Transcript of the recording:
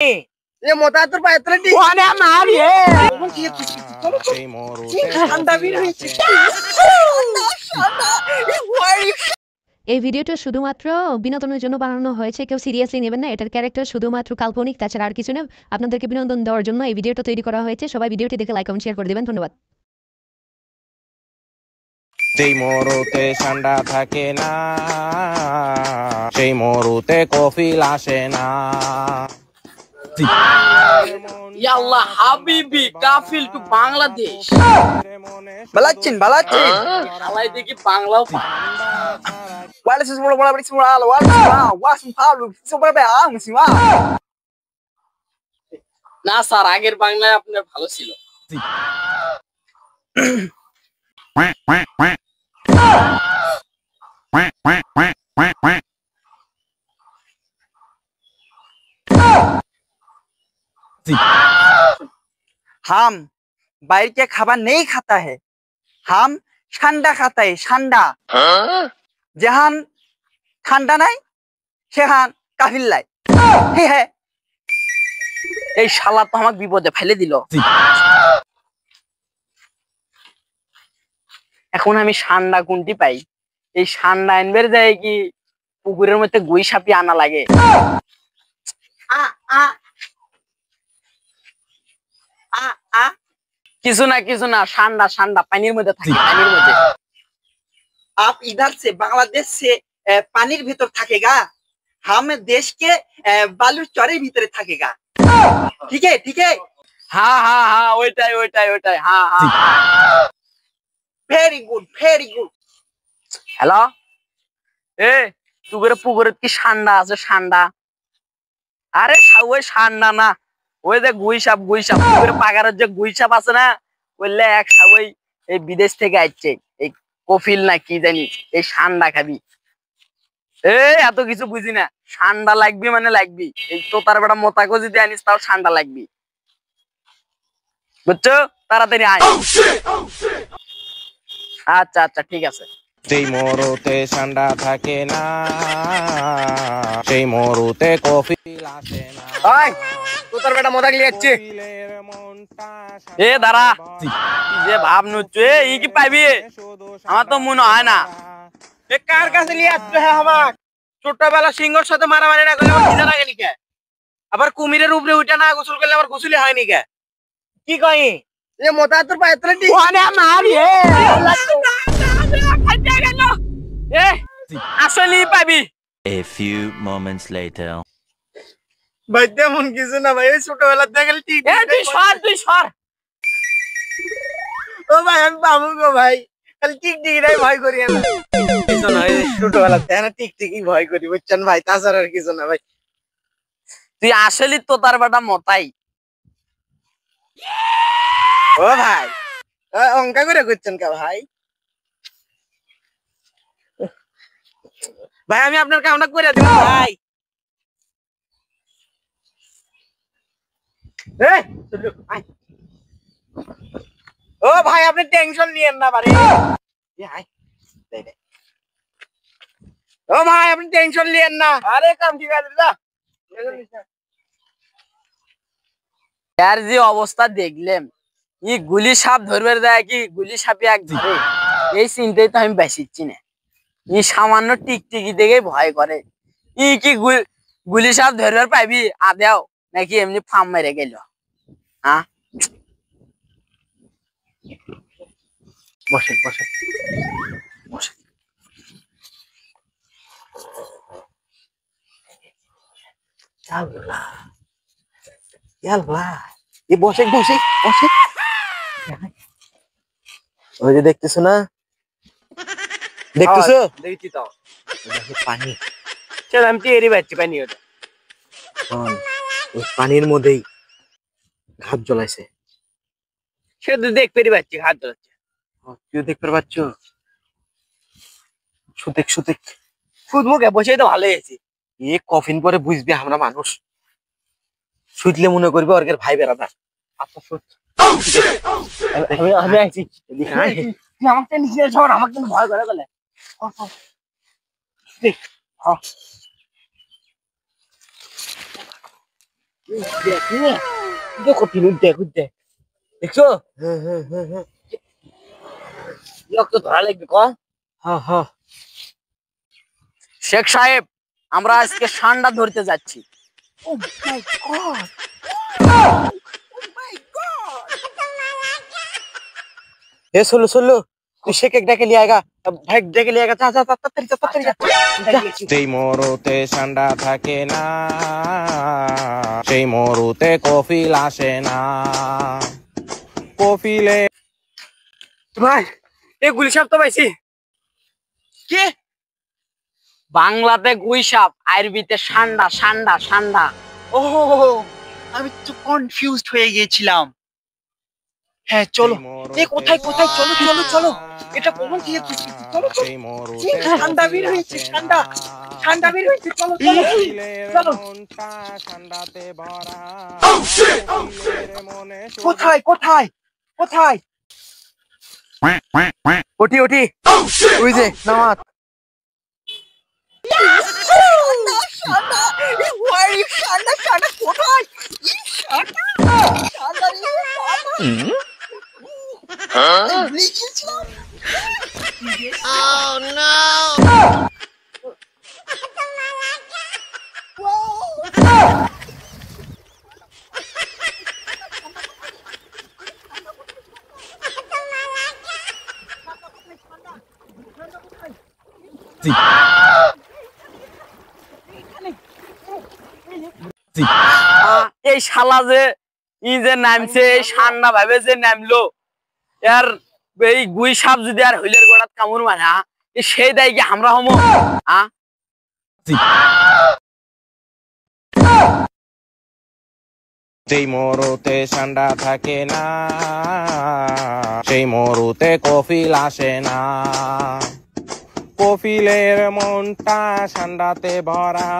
ये मोटा तो पायतले दी वाने मार ये ঠান্ডা বের হয়েছে এই ভিডিওটা শুধুমাত্র বিনোদনের জন্য বানানো হয়েছে, কেউ সিরিয়াসলি নেবেন না। এটার ক্যারেক্টার শুধুমাত্র কাল্পনিক, তাছাড়া আর কিছু না। আপনাদেরকে বিনোদন দেওয়ার জন্য এই ভিডিওটা তৈরি করা হয়েছে। সবাই ভিডিওটি দেখে লাইক কমেন্ট শেয়ার করে দেবেন। ধন্যবাদ। সেই মরুতে ঠান্ডা থাকে না, সেই মরুতে কফিল আসে না। ইয়াল্লাহ হাবিবি কাফিল টু বাংলাদেশ বালাচ্ছেন আলাই দেখি বাংলাও ওয়ালে সুবড় বড় বড় সুবড় আলো ওয়াসিম ফালু সুবড় বে আমসিমা না স্যার আগের বাংলায় আপনার ভালো ছিল। हम बाहर के खाना नहीं खाता है, हम ठंडा खाता है। ठंडा जहां ठंडा नहीं সেখান কাফিল লাই है। এই শালা তো আমাকে বিপদে ফেলে দিল। এখন আমি ঠান্ডা কোনটি পাই? এই ঠান্ডা আনবের যায় কি পুকুরের মধ্যে গুই সাপি আনা লাগে। কিছু না ঠান্ডা ঠান্ডা পানির মধ্যে থাকে, পানির মধ্যে। आप इधर से बांग्लादेश से पानीर भीतर थकेगा, हम देश के बालू चौरे भीतर थकेगा। ठीक है हाँ ওইটাই हाँ वेरी गुड हेलो ए तुगरे पुकुरे की ঠান্ডা আছে ঠান্ডা? আরে ওই ঠান্ডা না, ওই যে গুই সাপ পুকুরে পাগারের যে গুই সাপ আছে না, বললে এক ওই এই বিদেশ থেকে আসছে, এই কফিল না কি জানি, এই ঠান্ডা খাবি। এই এত কিছু বুঝি না, ঠান্ডা লাগবি মানে লাগবি। এই তোতার বেটা মোতাকো যদি আনিস তাও ঠান্ডা লাগবি, বুঝছো? তাড়াতাড়ি আয়। আচ্ছা ঠিক আছে। সেই মরুতে ঠান্ডা থাকে না, সেই মরুতে কফিল আসে না। ওই তোতার বেটা মোতাক লিয়ে যাচ্ছে। এ দাঁড়া, যে ভাব নুচ্ছে ই কি পাইবি? আমার তো মনে হয় না। এ কার কাছে নিয়ে আসছে? হ্যাঁ আমার ছোটবেলা সিংহর সাথে মারামারি না করলে আমার খিদা লাগে নি কে? আবার কুমিরের উপরে উঠে না গোসল করলে আমার গোসলি হয়নি কে? কি কই এ মোটা তোর পায়তলে দি ওনে মার এ ফাইটা গেল। এ আসলে পাবি। A few moments later. ভাই তেমন কিছু না ভাই, ওই ছোটবেলা দেখলে ঠিক। এ তুই সর ও ভাই, আমি বাবু গো ভাই, খালি টিকটিকিটাই ভয় করি না। কিছু না, ছোটবেলা থেকে না টিকটিকি ভয় করি, বুঝছেন ভাই, তাছাড়া আর কিছু না ভাই। তুই আসলে তো তার বেটা মতাই। ও ভাই অঙ্কা করে করছেন কা ভাই? ভাই আমি আপনার কামটা করে দিব ভাই। ও ভাই আপনি টেনশন নিয়েন না বারে। ও ভাই আপনি টেনশন নিয়েন না, আরে কাম ঠিক আছে যা। यार যে অবস্থা দেখলাম, ই গুলি সাপ ধরবে দেয় কি গুলি সাপে এক ধরে, এই চিন্তাই তো আমি বেশিচ্ছি না। ই সামান্য টিকটিকি দেখে ভয় করে। ই কি গুলি সাপ ধরবার পাইবি আদেও নাকি এমনি ফার্ম মেরে গেল? হ্যাঁ বসে বসে ওই যে দেখতেছো না, দেখতেছো? দেখছি তো পানি, চল আমি তো এরই বাচ্চি পানি। ওটা ওই পানির মধ্যেই ঘাত জ্বলাইছে, সে তো দেখতে পাচ্ছি ঘাত জ্বলাচ্ছে। তুই দেখতে পাচ্ছ? সুতেক সুদ মুখে বসে তো ভালো হয়েছে। এ কফিন পরে বুঝবি আমরা মানুষ, শুইলে মনে করবে ওর ভাই বেড়াদার। আমি আইছি, আমাকে নিজে সর, আমাকে কিন্তু ভয় করে গেলে। দেখো তিনু দেখো দেখছো রক্ত ধরা লাগবে ক শেখ সাহেব আমরা আজকে ষান্ডা ধরতে যাচ্ছি। ও মাই গড ए सोलो सोलो तू शेख एक डाके लिया आएगा भाई डाके लिया आएगा जा जा तत्तरी जा সেই মরুতে ঠান্ডা থাকে না, সেই মরুতে কফিল আসে না। কফিলে भाई ए गुली साहब तो भाई কে বাংলাতে গুইসাপ, আরবিতে ষান্ডা ষান্ডা ষান্ডা। ও আমি তো কনফিউজড হয়ে গিয়েছিলাম। হ্যাঁ চলো এ কোথায় কোথায় চলো চলো চলো এটা কোন দিয়ে চলো সেই মরুতে ঠান্ডা বের হয়েছে ঠান্ডা ঠান্ডা বের হয়েছে চলো চলো চলো মনটা ঠান্ডাতে ভরা। মনে কোথায় কোথায় কোথায় ওটি ওটি ওই যে নামাজ এই শালা যে ই যে নামছে এই ষান্ডা ভাবে যে নামলো আর এই গুইসাপ যদি আর হইলের গোড়াত কামড় মারা সেই দায় কি আমরা হমো যেই মরুতে ঠান্ডা থাকে না, সেই মরুতে কফিল আসে না। কফিলের মনটা ঠান্ডাতে ভরা।